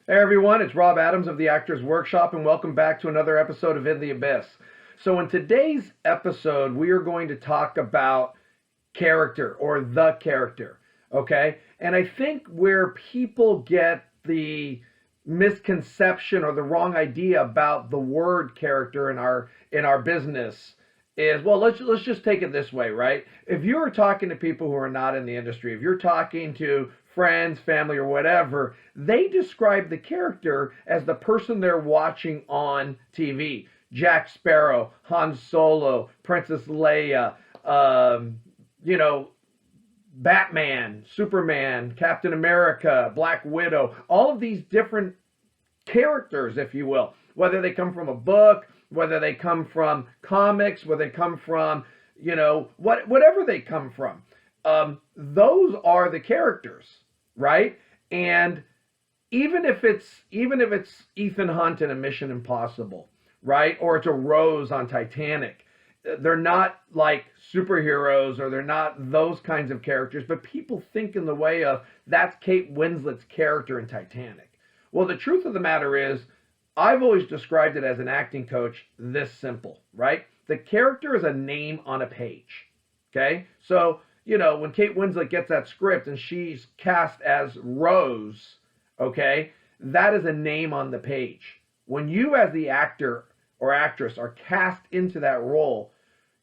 Hey everyone, it's Rob Adams of the Actors Workshop, and welcome back to another episode of In the Abyss. So, in today's episode, we are going to talk about character or the character, okay? And I think where people get the misconception or the wrong idea about the word character in our business is, well, let's just take it this way, right? If you're talking to people who are not in the industry, if you're talking to friends, family, or whatever, they describe the character as the person they're watching on TV. Jack Sparrow, Han Solo, Princess Leia, you know, Batman, Superman, Captain America, Black Widow, all of these different characters, if you will, whether they come from a book, whether they come from comics, whether they come from, whatever they come from. Those are the characters, right? And even if it's Ethan Hunt in a Mission Impossible, right? Or it's a Rose on Titanic. They're not like superheroes or they're not those kinds of characters, but people think in the way of that's Kate Winslet's character in Titanic. Well, the truth of the matter is, I've always described it as an acting coach this simple, right? The character is a name on a page, okay? So, when Kate Winslet gets that script and she's cast as Rose, okay, that is a name on the page. When you as the actor or actress are cast into that role,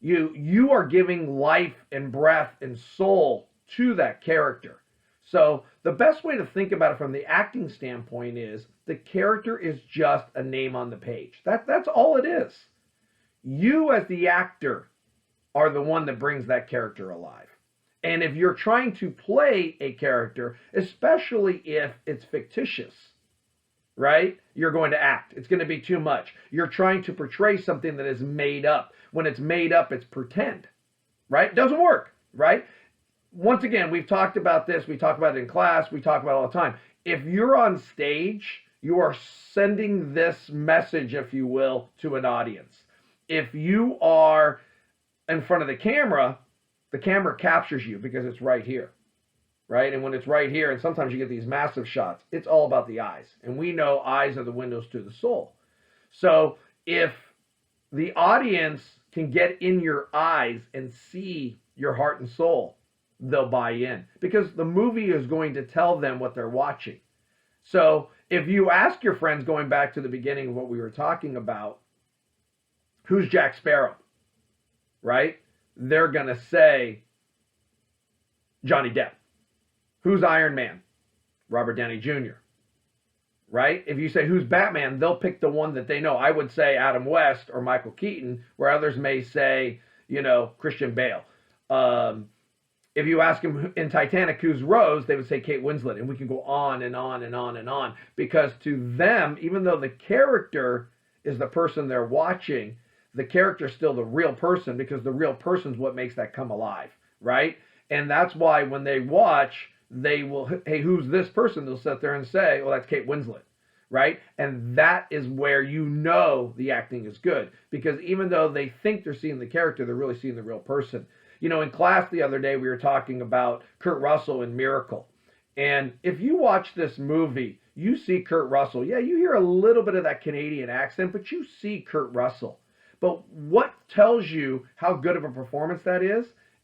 you are giving life and breath and soul to that character. So the best way to think about it from the acting standpoint is the character is just a name on the page. That's all it is. You as the actor are the one that brings that character alive. And if you're trying to play a character, especially if it's fictitious, right? You're going to act. It's going to be too much. You're trying to portray something that is made up. When it's made up, it's pretend, right? It doesn't work, right? Once again, we've talked about this. We talk about it in class. We talk about it all the time. If you're on stage, you are sending this message, if you will, to an audience. If you are in front of the camera captures you because it's right here, right? And when it's right here, and sometimes you get these massive shots, it's all about the eyes. And we know eyes are the windows to the soul. So if the audience can get in your eyes and see your heart and soul, they'll buy in because the movie is going to tell them what they're watching. So if you ask your friends, going back to the beginning of what we were talking about, who's Jack Sparrow, right? They're going to say Johnny Depp. Who's Iron Man? Robert Downey Jr., right? If you say who's Batman, they'll pick the one that they know. I would say Adam West or Michael Keaton, where others may say, Christian Bale. If you ask them in Titanic who's Rose, they would say Kate Winslet. And we can go on and on and on and on. Because to them, even though the character is the person they're watching, the character is still the real person because the real person's what makes that come alive, right? And that's why when they watch, they will, hey, who's this person? They'll sit there and say, well, that's Kate Winslet, right? And that is where the acting is good. Because even though they think they're seeing the character, they're really seeing the real person. In class the other day, we were talking about Kurt Russell in Miracle. And if you watch this movie, you see Kurt Russell. Yeah, you hear a little bit of that Canadian accent, but you see Kurt Russell. But what tells you how good of a performance that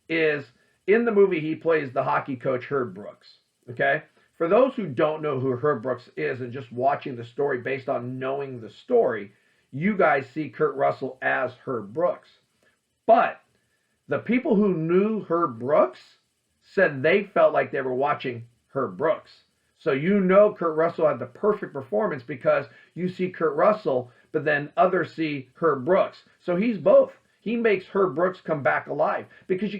is in the movie he plays the hockey coach Herb Brooks, okay? For those who don't know who Herb Brooks is and just watching the story based on knowing the story, you guys see Kurt Russell as Herb Brooks. But the people who knew Herb Brooks said they felt like they were watching Herb Brooks. So Kurt Russell had the perfect performance because you see Kurt Russell, but then others see Herb Brooks. So he's both. He makes Herb Brooks come back alive because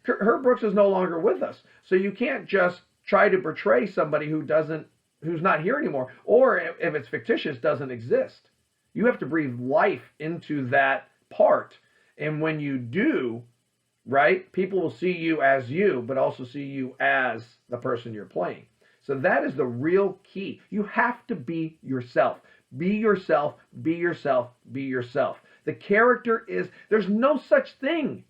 Herb Brooks is no longer with us. So you can't just try to portray somebody who's not here anymore, or if it's fictitious, doesn't exist. You have to breathe life into that part. And when you do, right, people will see you as you, but also see you as the person you're playing. So that is the real key. You have to be yourself. Be yourself, be yourself, be yourself. The character there's no such thing,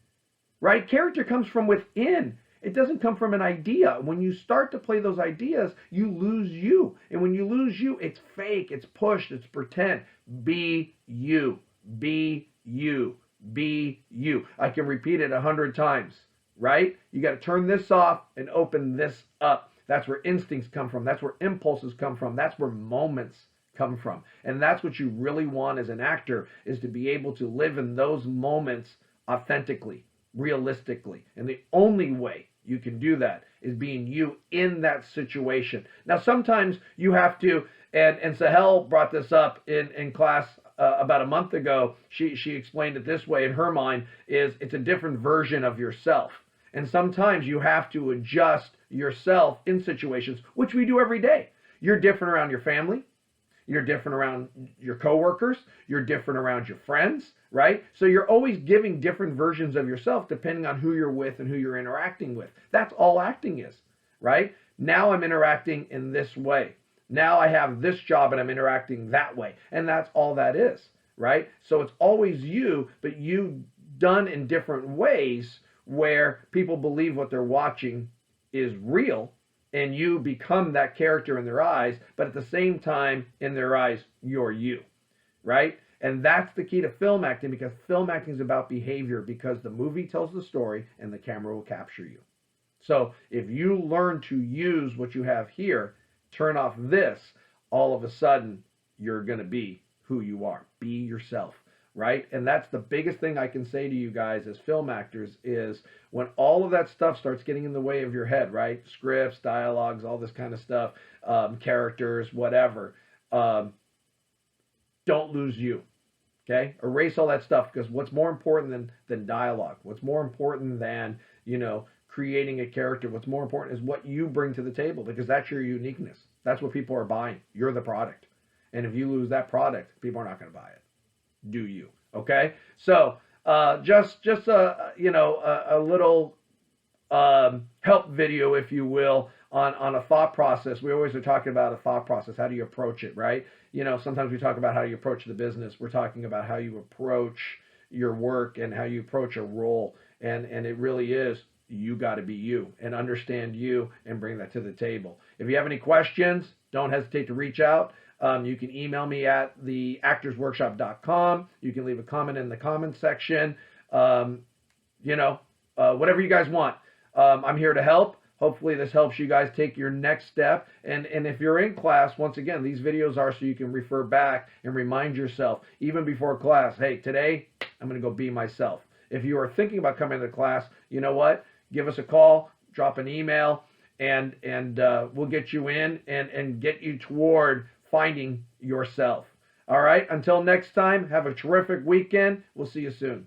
right? Character comes from within. It doesn't come from an idea. When you start to play those ideas, you lose you. And when you lose you, it's fake, it's pushed, it's pretend. Be you. Be you. Be you. I can repeat it 100 times, right? You got to turn this off and open this up. That's where instincts come from. That's where impulses come from. That's where moments come from. And that's what you really want as an actor, is to be able to live in those moments authentically, realistically. And the only way you can do that is being you in that situation. Now, sometimes you have to, and Sahel brought this up in class about a month ago. She explained it this way in her mind, is it's a different version of yourself. And sometimes you have to adjust yourself in situations, which we do every day. You're different around your family. You're different around your coworkers. You're different around your friends, right? So you're always giving different versions of yourself depending on who you're with and who you're interacting with. That's all acting is, right? Now I'm interacting in this way. Now I have this job and I'm interacting that way. And that's all that is, right? So it's always you, but you done in different ways where people believe what they're watching is real, and you become that character in their eyes, but at the same time, in their eyes, you're you, right? And that's the key to film acting, because film acting is about behavior, because the movie tells the story and the camera will capture you. So if you learn to use what you have here, turn off this, all of a sudden, you're going to be who you are. Be yourself, right? And that's the biggest thing I can say to you guys as film actors, is when all of that stuff starts getting in the way of your head, right? Scripts, dialogues, all this kind of stuff, characters, whatever. Don't lose you, okay? Erase all that stuff, because what's more important than dialogue? What's more important than, creating a character? What's more important is what you bring to the table, because that's your uniqueness. That's what people are buying. You're the product. And if you lose that product, people are not going to buy it. Do you? Okay. So just a little help video, if you will, on a thought process. We always are talking about a thought process. How do you approach it, right? Sometimes we talk about how you approach the business. We're talking about how you approach your work and how you approach a role. And it really is, you got to be you and understand you and bring that to the table. If you have any questions, don't hesitate to reach out. You can email me at theactorsworkshop.com. You can leave a comment in the comment section. Whatever you guys want. I'm here to help. Hopefully this helps you guys take your next step. And if you're in class, once again, these videos are so you can refer back and remind yourself, even before class, hey, today I'm going to go be myself. If you are thinking about coming to class, you know what? Give us a call, drop an email, and we'll get you in and get you toward finding yourself. All right. Until next time, have a terrific weekend. We'll see you soon.